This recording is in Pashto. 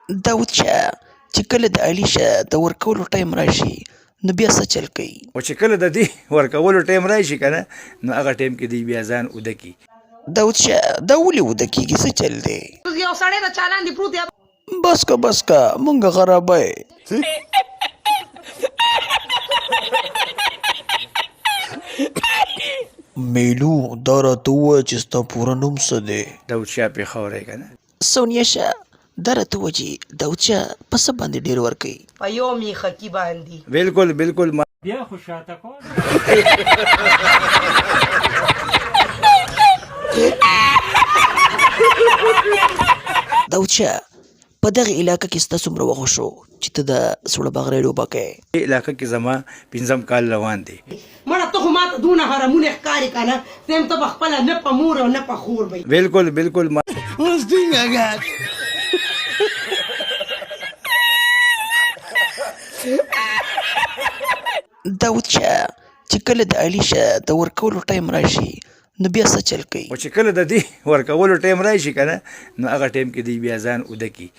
داود شاه چې کله د علي شاه د ورکولو ټایم راشي نو بیا څه چل کوي؟ او چې کله د دې ورکولو ټایم راشي که نه نو هغه ټایم کې دوی بیا ځان اوده کي. داود شاه دا ولې وده کېږي؟ څه چل دی؟ یو سړی د چالان دی پروت دی. بس که مونږ خرابه میلو دا راته ووایه چې ستا پوره نوم څه دی؟ داود شاه پېښوری که نه. سونیا شاه دا راته ووایه چې داود شاه په څه باندې ډېر ورکوي؟ په یو میخکي باندې. بالکل بالکل ما بیا خو شاته کول داود شاه په دغه علاقه کې ستا څومره وخت شو چې ته د سوړه باغرۍ لوبه کوې؟ دې علاقه کې زما 5 کال روان دی. مړه ته خو ماته دونه حرمونه ښکاري که نه زم ته به خپله نه په مور او نه په خور به بالکل بالکل ما داود شاه چې کله د علي شاه د ورکولو ټایم راشي نو بیا څه چل کوي؟ او چې کله د دې ورکولو ټایم راشي که نه نو هغه ټایم کې دوی بیا ځان اوده کي.